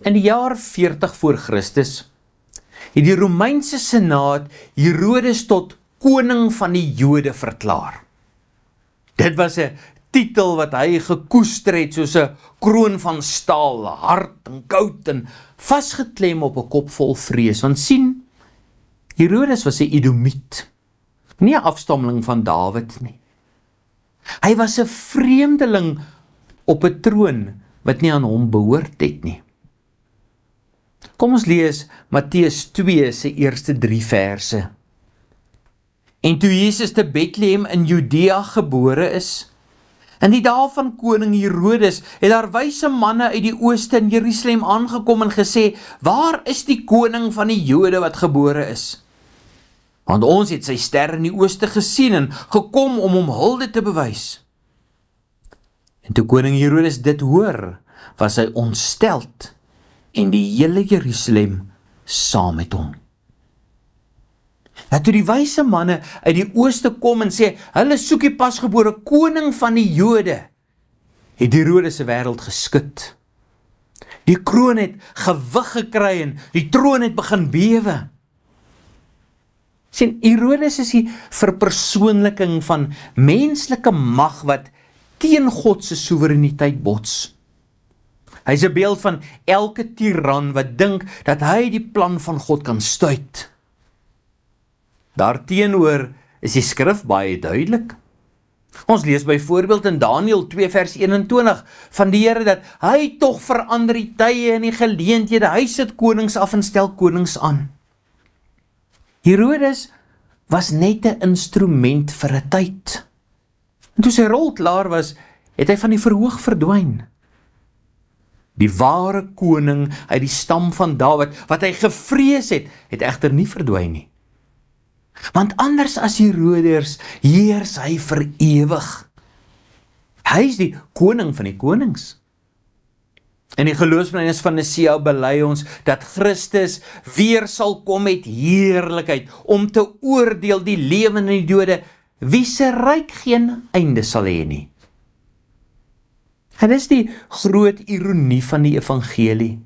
In die jaar 40 voor Christus het die Romeinse Senaat Herodes tot koning van die Jode verklaar. Dit was 'n titel wat hy gekoester het soos 'n kroon van staal, hard en koud en vasgeklem op 'n kop vol vrees. Want sien, Herodes was 'n Edomiet, nie 'n afstammeling van Dawid nie. Hy was 'n vreemdeling op 'n troon wat nie aan hom behoort het nie. Kom ons lees Matteus 2 se eerste 3 verse. En toe Jesus te Bethlehem in Judea gebore is, in die dae van koning Herodes, het daar wyse manne uit die ooste in Jerusalem aangekom en gesê, waar is die koning van die Jode wat gebore is? Want ons het sy ster in die ooste gesien en gekom om hom hulde te bewys. En toe koning Herodes dit hoor, was hy ontsteld en die hele Jerusalem saam met hom. En toe die wyse manne uit die ooste kom en sê, hulle soek die pasgebore koning van die Jode, het Herodes se wêreld geskud. Die kroon het gewig gekry en die troon het begin bewe. Sien, Herodes is die verpersoonliking van menslike mag wat teen God se soewereiniteit bots. Hy is 'n beeld van elke tiran wat dink dat hy die plan van God kan stuit. Daarteenoor is die skrif baie duidelik. Ons lees byvoorbeeld in Daniël 2 vers 21 van die Here dat hy tog verander die tye en die geleenthede, hy sit konings af en stel konings aan. Herodes was net 'n instrument vir 'n tyd. En toe sy rol klaar was, het hy van die verhoog verdwyn. Die ware koning uit die stam van Dawid, wat hy gevrees het egter nie verdwyn nie. Want anders as Herodes, heers hy vir ewig. Hy is die koning van die konings. In die geloofsbelijdenis van Nicea bely ons dat Christus weer sal kom met heerlikheid om te oordeel die lewende en die dode, wie se ryk geen einde sal hê nie. En dis die groot ironie van die evangelie.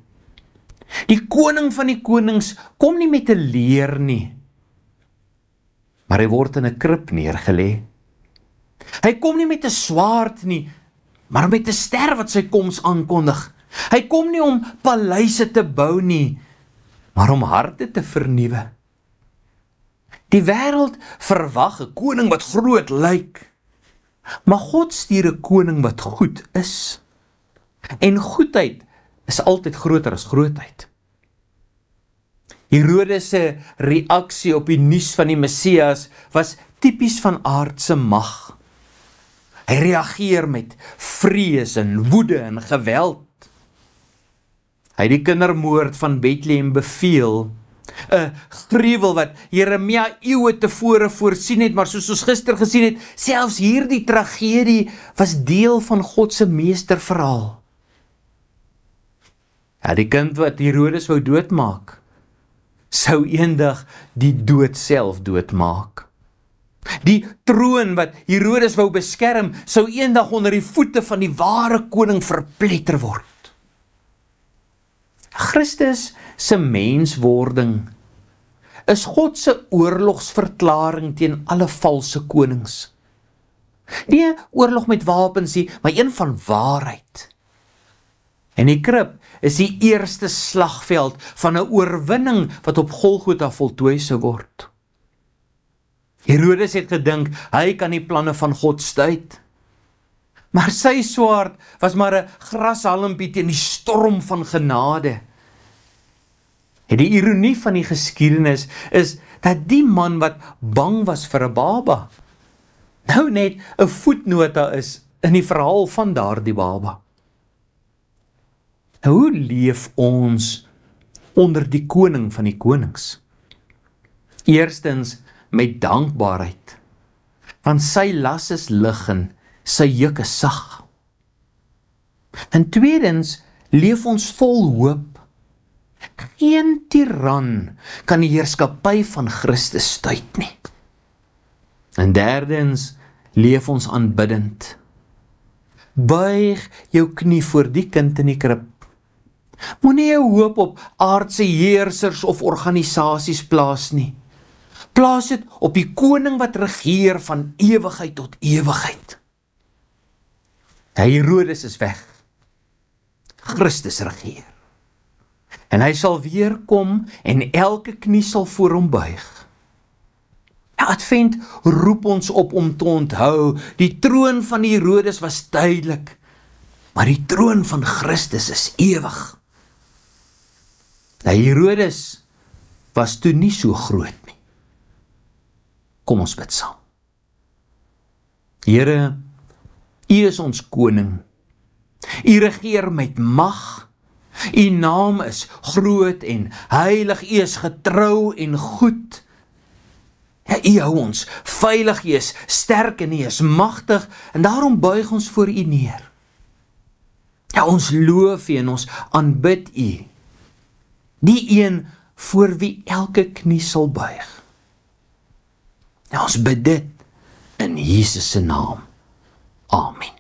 Die koning van die konings kom nie met 'n leer nie, maar hy word in 'n krib neergelê. Hy kom nie met 'n swaard nie, maar met 'n ster wat sy koms aankondig. Hy kom nie om paleise te bou nie, maar om harte te vernuwe. Die wêreld verwag 'n koning wat groot lyk, maar God stuur 'n koning wat goed is. En goedheid is altyd groter as grootheid. Herodes se reaksie op die nuus van die Messias was tipies van aardse mag. Hy reageer met vrees en woede en geweld. Hy het die kindermoord van Bethlehem beveel, 'n gruwel wat Jeremia eeue tevore voorsien het, maar soos ons gister gesien het, selfs hierdie tragedie was deel van God se meesterverhaal. Ja, die kind wat Herodes wou doodmaak, sou eendag die dood self doodmaak. Die troon wat Herodes wou beskerm, sou eendag onder die voete van die ware koning verpletter word. Christus se menswording is God se oorlogsverklaring teen alle valse konings. Nie 'n oorlog met wapens nie, maar een van waarheid. En die krib is die eerste slagveld van 'n oorwinning wat op Golgotha voltooi sou word. Herodes het gedink hy kan die planne van God stuit. Maar sy swaard was maar 'n grashalmpie teen die storm van genade. En die ironie van die geskiedenis is dat die man wat bang was vir 'n baba, nou net 'n voetnota is in die verhaal van daardie baba. Hoe leef ons onder die koning van die konings? Eerstens met dankbaarheid, want sy las is lig en sy juk is sag. En tweedens leef ons vol hoop. Geen tiran kan die heerskappy van Christus stuit nie. En derdens leef ons aanbiddend. Buig jou knie voor die kind in die krib. Moenie jou hoop op aardse heersers of organisasies plaas nie. Plaas dit op die koning wat regeer van ewigheid tot ewigheid. Herodes is weg. Christus regeer. En hy sal weer kom en elke knie sal voor hom buig. Advent roep ons op om te onthou, die troon van Herodes was tydelik, maar die troon van Christus is ewig. Herodes was toe nie so groot nie. Kom ons bid saam. Here, U is ons koning. U regeer met mag. U naam is groot en heilig. U is getrou en goed. Ja, U hou ons veilig, U is sterk en U is magtig, en daarom buig ons voor U neer. Ja, ons loof U en ons aanbid U. Die een voor wie elke knie sal buig. Ja, ons bid dit in Jesus se naam. Amen.